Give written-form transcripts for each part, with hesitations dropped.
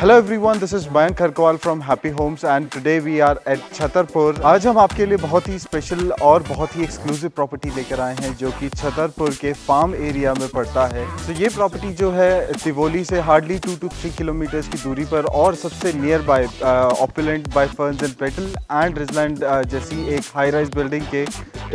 Hello everyone, this is Mayank Kharkwal from happy homes and today we are at Chhatarpur. आज हम आपके लिए बहुत ही स्पेशल और बहुत ही एक्सक्लूसिव प्रॉपर्टी लेकर आए हैं जो कि छतरपुर के फार्म एरिया में पड़ता है। तो ये प्रॉपर्टी जो है तिवोली से हार्डली 2 to 3 किलोमीटर्स की दूरी पर और सबसे nearby opulent by ferns and petal and ridgeland जैसी एक हाई राइज बिल्डिंग के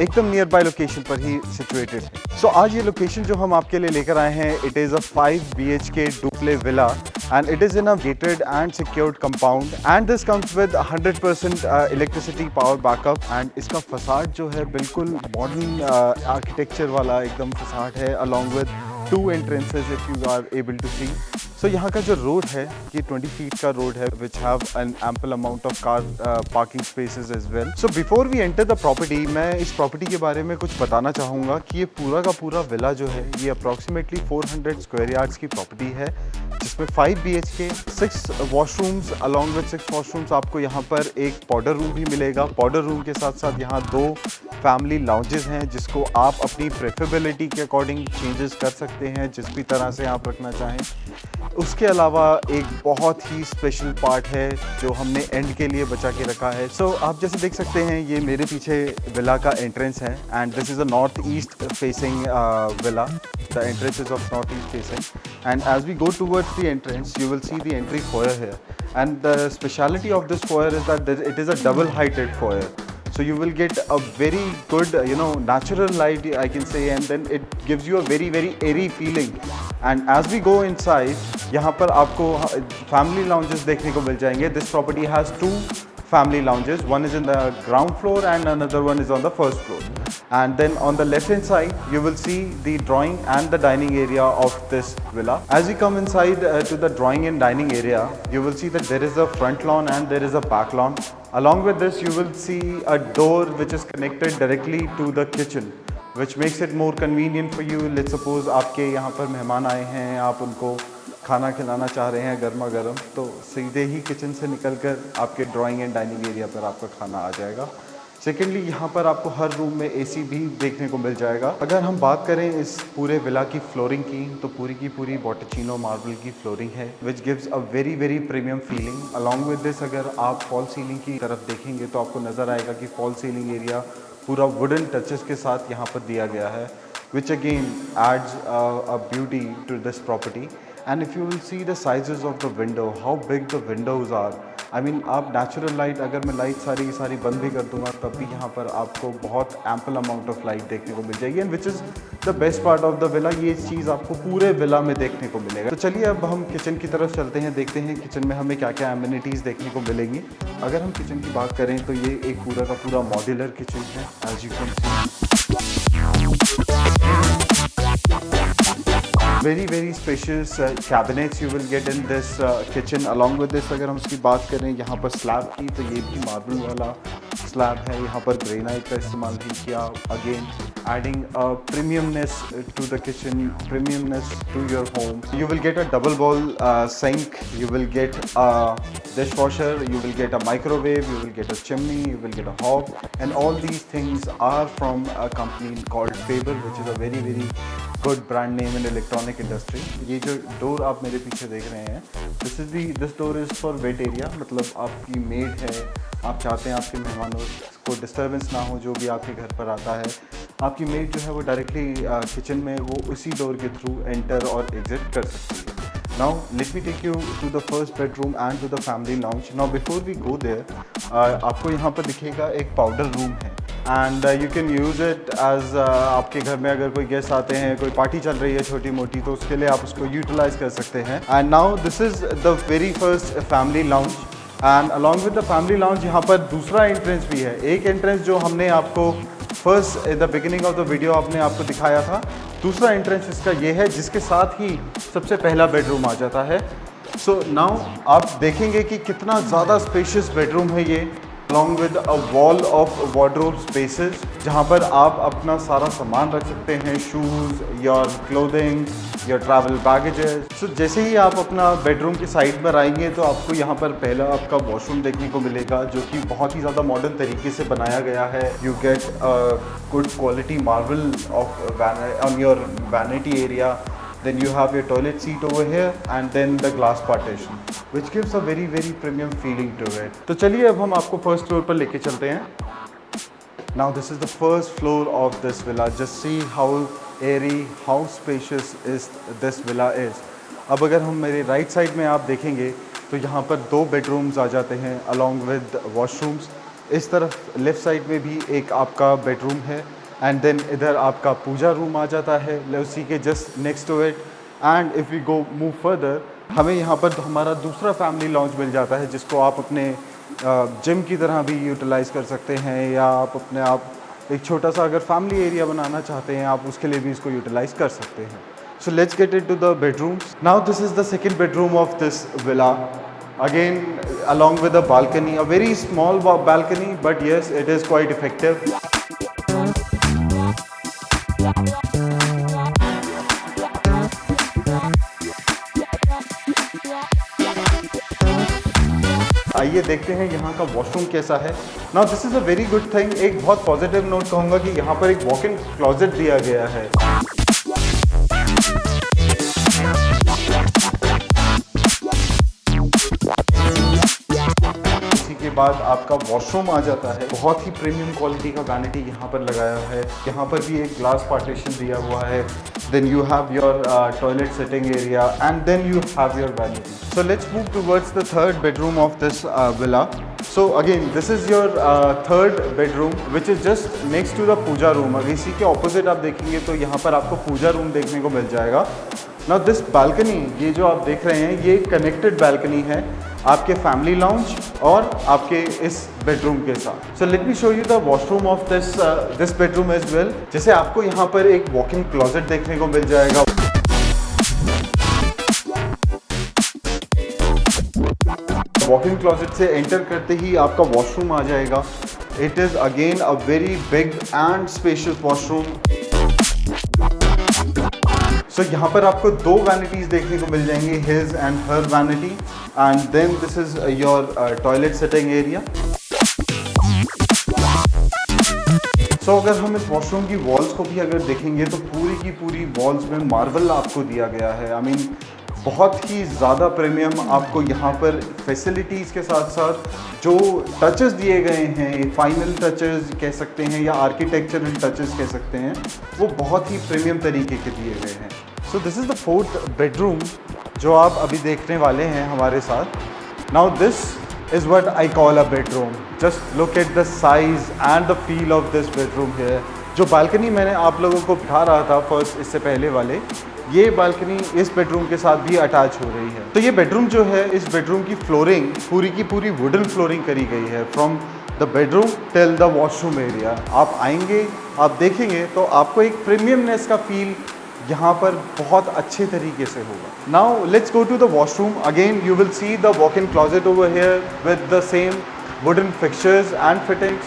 एकदम नियर बाय लोकेशन पर ही सिचुएटेड है। सो आज ये लोकेशन जो हम आपके लिए लेकर आए हैं, it is a 5 BHK duplex villa and it is in a gated and secured compound and this comes with 100% electricity power backup and इसका फसाड जो है बिल्कुल मॉडर्न आर्किटेक्चर वाला एकदम फसाड है along with 2 entrances if you are able to see। So यहाँ का जो रोड है ये 20 feet का रोड है which have an ample amount of car parking spaces as well। So before we enter the property, मैं इस प्रॉपर्टी के बारे में कुछ बताना चाहूँगा कि ये पूरा का पूरा विला जो है ये अप्रॉक्सीमेटली 400 स्क्वायर यार्ड्स की प्रॉपर्टी है जिसमें 5 BHK 6 washrooms along with 6 washrooms आपको यहाँ पर एक पाउडर रूम भी मिलेगा। पाउडर रूम के साथ साथ यहाँ 2 फैमिली लाउंजेस हैं जिसको आप अपनी प्रेफरेबिलिटी के अकॉर्डिंग चेंजेस कर सकते हैं जिस भी तरह से आप रखना चाहें। उसके अलावा एक बहुत ही स्पेशल पार्ट है जो हमने एंड के लिए बचा के रखा है। सो आप जैसे देख सकते हैं ये मेरे पीछे विला का एंट्रेंस है and this is a north east facing villa. The entrance is of north east facing and as we go towards the entrance you will see the entry foyer here and the speciality of this foyer is that it is a double heighted foyer, so you will get a very good natural light I can say, and then it gives you a very airy feeling। and as we go inside यहाँ पर आपको family lounges देखने को मिल जाएंगे। This property has 2 family lounges, one is in the ground floor and another one is on the first floor, and then on the left hand side you will see the drawing and the dining area of this villa। As you come inside to the drawing and dining area, you will see that there is a front lawn and there is a back lawn। Along with this you will see a door which is connected directly to the kitchen which makes it more convenient for you। Let's suppose आपके यहाँ पर मेहमान आए हैं, आप उनको खाना खिलाना चाह रहे हैं गर्मा गर्म, तो सीधे ही किचन से निकलकर आपके ड्राइंग एंड डाइनिंग एरिया पर आपका खाना आ जाएगा। सेकेंडली यहाँ पर आपको हर रूम में AC भी देखने को मिल जाएगा। अगर हम बात करें इस पूरे विला की फ्लोरिंग की तो पूरी की पूरी बॉटेचिनो मार्बल की फ्लोरिंग है which gives a very premium feeling. Along with this अगर आप फॉल सीलिंग की तरफ देखेंगे तो आपको नज़र आएगा कि फॉल सीलिंग एरिया पूरा वुडन टचेस के साथ यहाँ पर दिया गया है which again adds a beauty to this property। and if you will see the sizes of the window, how big the windows are, I mean आप नेचुरल लाइट, अगर मैं लाइट सारी बंद भी कर दूंगा तब भी यहाँ पर आपको बहुत एम्पल अमाउंट ऑफ लाइट देखने को मिल जाएगी and which is the best part of the villa. ये चीज़ आपको पूरे विला में देखने को मिलेगा। तो चलिए अब हम किचन की तरफ चलते हैं, देखते हैं किचन में हमें क्या क्या एमिनिटीज़ देखने को मिलेंगी। अगर हम किचन की बात करें तो ये एक पूरा का पूरा मॉड्यूलर किचन है as you can see. very spacious cabinets you will get in this kitchen। along with this अगर हम उसकी बात करें यहाँ पर स्लैब की तो ये भी मार्बल वाला स्लैब है, यहाँ पर ग्रेनाइट का इस्तेमाल भी किया। Again adding a premiumness to the kitchen, premiumness to your home। you will get a double bowl sink, you will get a dishwasher, you will get a microwave, you will get a chimney, you will get a hob, and all these things are from a company called Faber which is a very good brand name in electronic industry। ये जो door आप मेरे पीछे देख रहे हैं this door is for wet area, मतलब आपकी मेड है, आप चाहते हैं आपके मेहमानों को डिस्टर्बेंस ना हो जो भी आपके घर पर आता है, आपकी मेड जो है वो डायरेक्टली किचन में वो उसी डोर के थ्रू एंटर और एग्जिट कर सकती है। Now let me take you to the first bedroom and to the family lounge। Now before we go there आपको यहाँ पर दिखेगा एक पाउडर रूम है and you can use it as आपके घर में अगर कोई गेस्ट आते हैं, कोई पार्टी चल रही है छोटी मोटी, तो उसके लिए आप उसको यूटिलाइज कर सकते हैं। And now this is the very first family lounge and along with the family lounge यहाँ पर दूसरा एंट्रेंस भी है। एक एंट्रेंस जो हमने आपको first the beginning of the video आपको दिखाया था, दूसरा एंट्रेंस इसका ये है जिसके साथ ही सबसे पहला बेडरूम आ जाता है। सो नाउ आप देखेंगे कि कितना ज़्यादा स्पेशियस बेडरूम है ये along with a wall of wardrobe spaces जहाँ पर आप अपना सारा सामान रख सकते हैं, shoes, your clothing, your travel baggages. So जैसे ही आप अपना बेडरूम की साइड पर आएंगे तो आपको यहाँ पर पहला आपका वॉशरूम देखने को मिलेगा, जो कि बहुत ही ज़्यादा मॉडर्न तरीके से बनाया गया है। You get good quality marble of on your vanity area. Then you have your toilet seat over here and then the glass partition, which gives a very premium feeling to it. तो चलिए अब हम आपको first floor पर लेके चलते हैं. Now this is the first floor of this villa. Just see how airy, how spacious is this villa is. अब अगर हम मेरे राइट साइड में आप देखेंगे तो यहाँ पर 2 बेडरूम्स आ जाते हैं along with washrooms. इस तरफ लेफ़्ट साइड में भी एक आपका बेडरूम है एंड देन इधर आपका पूजा रूम आ जाता है उसी के just next to it. And if we go move further, हमें यहाँ पर हमारा दूसरा फैमिली लॉन्च मिल जाता है, जिसको आप अपने जिम की तरह भी यूटिलाइज़ कर सकते हैं, या आप अपने आप एक छोटा सा अगर फैमिली एरिया बनाना चाहते हैं आप उसके लिए भी इसको यूटिलाइज़ कर सकते हैं. So let's get into the bedrooms. Now this is the second bedroom of this villa. Again, along with a balcony, a very small balcony, but yes, it is quite effective. आइए देखते हैं यहाँ का washroom कैसा है. Now this is a very good thing. एक बहुत positive note कहूँगा कि यहाँ पर एक वॉक इन क्लोजेट दिया गया है. के बाद आपका वॉशरूम आ जाता है. बहुत ही प्रीमियम क्वालिटी का वैनिटी यहाँ पर लगाया है. यहाँ पर भी एक ग्लास पार्टीशन दिया हुआ है. Then you have your toilet sitting area and then you have your vanity. So let's move towards the third bedroom of this villa. So again this is your third bedroom which is just next to the puja room. अगर इसी के opposite आप देखेंगे तो यहाँ पर आपको पूजा room देखने को मिल जाएगा. नाउ दिस बालकनी, ये जो आप देख रहे हैं, ये कनेक्टेड बालकनी है आपके फैमिली लाउंज और आपके इस बेडरूम के साथ. So let me show you the washroom of this bedroom as well. जैसे आपको यहाँ पर एक वॉक इन क्लोजेट देखने को मिल जाएगा. वॉक इन क्लोजेट से एंटर करते ही आपका वॉशरूम आ जाएगा. It is again a very big and spacious washroom. So यहाँ पर आपको 2 वैनिटीज़ देखने को मिल जाएंगी, his and her vanity. And then this is your toilet sitting area. So अगर हम इस वॉशरूम की वॉल्स को भी अगर देखेंगे तो पूरी की पूरी वॉल्स में मार्बल आपको दिया गया है. आई मीन बहुत ही ज़्यादा प्रीमियम आपको यहाँ पर फैसिलिटीज़ के साथ साथ जो टचेस दिए गए हैं, फाइनल टचेस कह सकते हैं या आर्किटेक्चरल टचेस कह सकते हैं, वो बहुत ही प्रीमियम तरीके के दिए गए हैं. So this is the fourth bedroom जो आप अभी देखने वाले हैं हमारे साथ. Now this is what I call a bedroom. Just look at the size and the feel of this bedroom here. जो बालकनी मैंने आप लोगों को दिखा रहा था फर्स्ट, इससे पहले वाले, ये बालकनी इस बेडरूम के साथ भी अटैच हो रही है. तो ये बेडरूम जो है, इस बेडरूम की फ्लोरिंग पूरी की पूरी वुडन फ्लोरिंग करी गई है from the bedroom till the washroom area. आप आएंगे, आप देखेंगे तो आपको एक प्रीमियमनेस का फील यहाँ पर बहुत अच्छे तरीके से होगा. Now let's go to the washroom. Again you will see the walk in closet over here with the same wooden fixtures and fittings.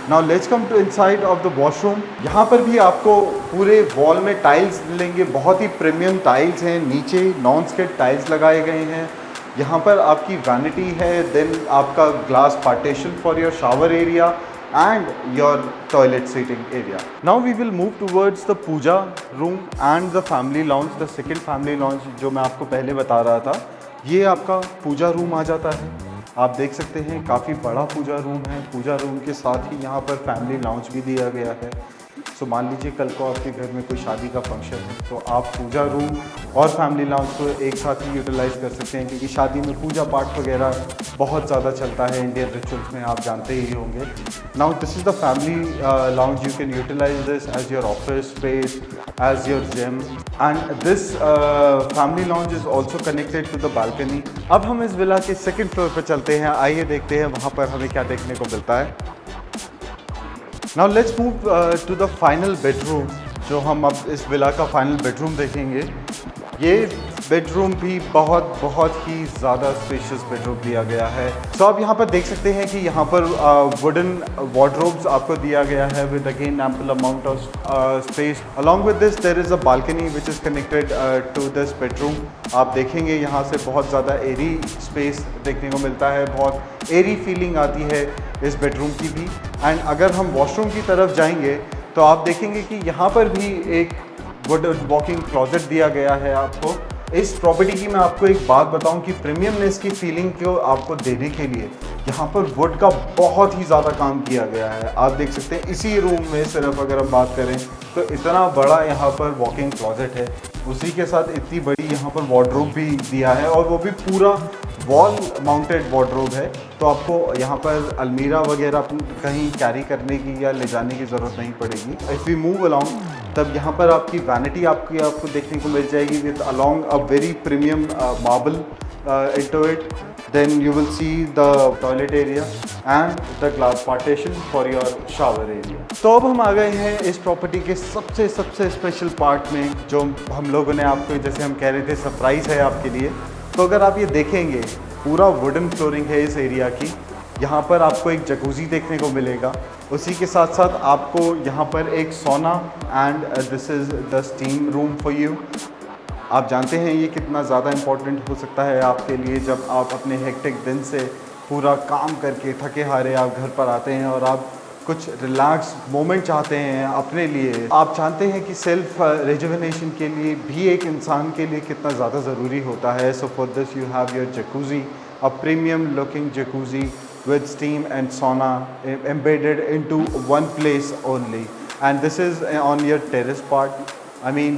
Now let's come to inside of the washroom. यहाँ पर भी आपको पूरे wall में tiles मिलेंगे. बहुत ही premium tiles हैं. नीचे नॉन स्किड टाइल्स लगाए गए हैं. यहाँ पर आपकी वैनिटी है. देन आपका glass partition for your shower area and your toilet seating area. Now we will move towards the puja room and the family lounge, the second family lounge जो मैं आपको पहले बता रहा था. ये आपका पूजा रूम आ जाता है. आप देख सकते हैं काफ़ी बड़ा पूजा रूम है. पूजा रूम के साथ ही यहाँ पर फैमिली लाउंज भी दिया गया है. सो मान लीजिए कल को आपके घर में कोई शादी का फंक्शन है तो आप पूजा रूम और फैमिली लाउंज को एक साथ ही यूटिलाइज़ कर सकते हैं, क्योंकि शादी में पूजा पाठ वगैरह बहुत ज़्यादा चलता है इंडियन रिचुअल्स में, आप जानते ही होंगे. Now this is the family lounge. You can utilize this as your office space, as your gym. And this family lounge is also connected to the balcony. अब हम इस विला के सेकेंड फ्लोर पर चलते हैं. आइए देखते हैं वहाँ पर हमें क्या देखने को मिलता है. Now let's move to the final bedroom. जो हम अब इस विला का फाइनल बेडरूम देखेंगे, ये बेडरूम भी बहुत ही ज़्यादा स्पेशियस बेडरूम दिया गया है। तो आप यहाँ पर देख सकते हैं कि यहाँ पर वुडन वार्डरोब्स आपको दिया गया है with again ample amount of space. Along with this there is a balcony which is connected to this bedroom. आप देखेंगे यहाँ से बहुत ज़्यादा एरी स्पेस देखने को मिलता है, बहुत एरी फीलिंग आती है इस बेडरूम की भी। एंड अगर हम वॉशरूम की तरफ जाएंगे तो आप देखेंगे कि यहाँ पर भी एक वुड वॉकिंग क्लोजेट दिया गया है आपको। इस प्रॉपर्टी की मैं आपको एक बात बताऊं कि प्रीमियमनेस की फीलिंग को आपको देने के लिए यहाँ पर वुड का बहुत ही ज़्यादा काम किया गया है। आप देख सकते हैं इसी रूम में सिर्फ अगर हम बात करें तो इतना बड़ा यहाँ पर वॉकिंग क्लोजेट है, उसी के साथ इतनी बड़ी यहाँ पर वार्डरोब भी दिया है और वो भी पूरा वॉल माउंटेड वार्डरोब है। तो आपको यहाँ पर अलमीरा वगैरह कहीं कैरी करने की या ले जाने की ज़रूरत नहीं पड़ेगी। इफ़ वी मूव अलोंग तब यहाँ पर आपकी वैनिटी आपको देखने को मिल जाएगी with along a very premium marble into it. Then you will see the toilet area and the glass partition for your shower area. तो अब हम आ गए हैं इस प्रॉपर्टी के सबसे स्पेशल पार्ट में, जो हम लोगों ने आपको, जैसे हम कह रहे थे, सरप्राइज़ है आपके लिए। तो अगर आप ये देखेंगे पूरा वुडन फ्लोरिंग है इस एरिया की। यहाँ पर आपको एक जकूज़ी देखने को मिलेगा, उसी के साथ साथ आपको यहाँ पर एक सोना and this is the steam room for you. आप जानते हैं ये कितना ज़्यादा इम्पोर्टेंट हो सकता है आपके लिए जब आप अपने हेक्टिक दिन से पूरा काम करके थके हारे आप घर पर आते हैं और आप कुछ रिलैक्स मोमेंट चाहते हैं अपने लिए। आप जानते हैं कि सेल्फ रिजुविनेशन के लिए भी एक इंसान के लिए कितना ज़्यादा ज़रूरी होता है। So for this you have your jacuzzi, a premium looking jacuzzi with steam and sauna embedded into one place only, and this is on your terrace part. I mean,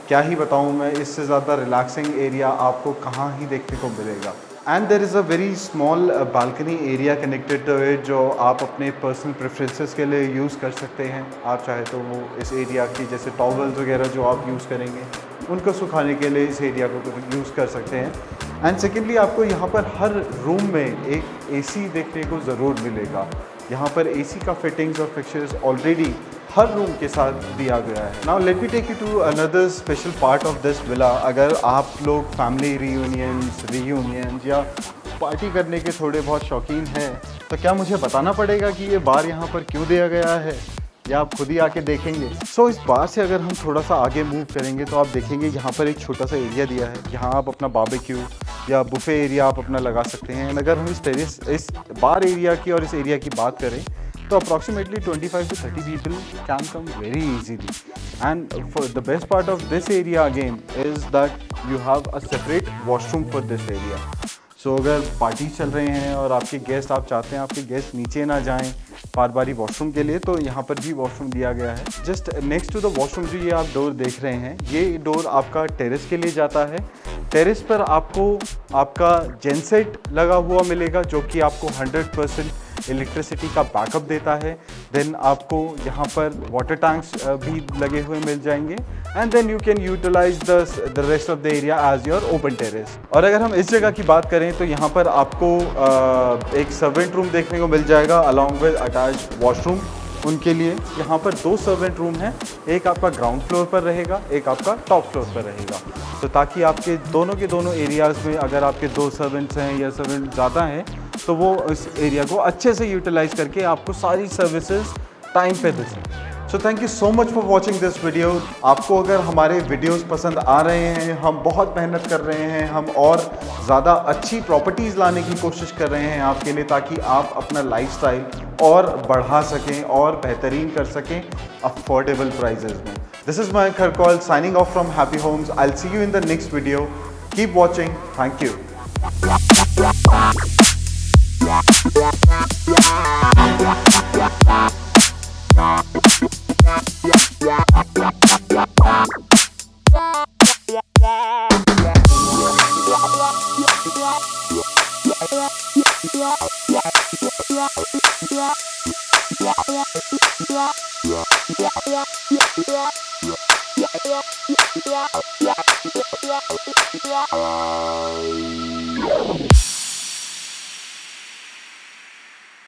क्या ही बताऊँ मैं, इससे ज़्यादा रिलैक्सिंग एरिया आपको कहाँ ही देखने को मिलेगा। And there is a very small balcony area connected to it, जो आप अपने पर्सनल प्रेफरेंसेस के लिए यूज़ कर सकते हैं। आप चाहे तो वो इस एरिया की जैसे टॉवल्स वगैरह जो आप यूज़ करेंगे उनको सुखाने के लिए इस एरिया को यूज़ कर सकते हैं। एंड सेकेंडली आपको यहाँ पर हर रूम में एक एसी देखने को ज़रूर मिलेगा। यहाँ पर एसी का फिटिंग्स और फिक्चर्स ऑलरेडी हर रूम के साथ दिया गया है। Now let me take you to another special part of this villa. अगर आप लोग फैमिली रीयूनियंस या पार्टी करने के थोड़े बहुत शौकीन हैं तो क्या मुझे बताना पड़ेगा कि ये बार यहाँ पर क्यों दिया गया है, या आप खुद ही आके देखेंगे। सो इस बार से अगर हम थोड़ा सा आगे मूव करेंगे तो आप देखेंगे यहाँ पर एक छोटा सा एरिया दिया है। यहाँ आप अपना बारबेक्यू या बुफे एरिया आप अपना लगा सकते हैं। अगर हम इस बार एरिया की और इस एरिया की बात करें तो approximately 25 to 30 people can come very easily. And for the best part of this area again is that you have a separate washroom for this area. So अगर पार्टी चल रहे हैं और आपके गेस्ट, आप चाहते हैं आपके गेस्ट नीचे ना जाएं बारी वॉशरूम के लिए, तो यहाँ पर भी वॉशरूम दिया गया है। Just next to the washroom जो ये आप डोर देख रहे हैं, ये डोर आपका टेरेस के लिए जाता है। टेरेस पर आपको आपका जेनसेट लगा हुआ मिलेगा जो कि आपको 100% इलेक्ट्रिसिटी का बैकअप देता है। देन आपको यहाँ पर वाटर टैंक्स भी लगे हुए मिल जाएंगे and then you can utilize the rest of the area as your open terrace. और अगर हम इस जगह की बात करें तो यहाँ पर आपको एक सर्वेंट रूम देखने को मिल जाएगा अलॉन्ग विद अटैच्ड वॉशरूम। उनके लिए यहाँ पर 2 सर्वेंट रूम हैं, एक आपका ग्राउंड फ्लोर पर रहेगा, एक आपका टॉप फ्लोर पर रहेगा। तो ताकि आपके दोनों के दोनों एरियाज़ में अगर आपके 2 सर्वेंट्स हैं या सर्वेंट ज़्यादा हैं तो वो इस एरिया को अच्छे से यूटिलाइज़ करके आपको सारी सर्विसेज टाइम पे दे सकें। So thank you so much for watching this video. आपको अगर हमारे वीडियोस पसंद आ रहे हैं, हम बहुत मेहनत कर रहे हैं, हम और ज़्यादा अच्छी प्रॉपर्टीज़ लाने की कोशिश कर रहे हैं आपके लिए, ताकि आप अपना लाइफस्टाइल और बढ़ा सकें और बेहतरीन कर सकें अफोर्डेबल प्राइजेज़ में। This is Mayank Kharkwal signing off from happy homes. I will see you in the next video. Keep watching. Thank you. Yeah.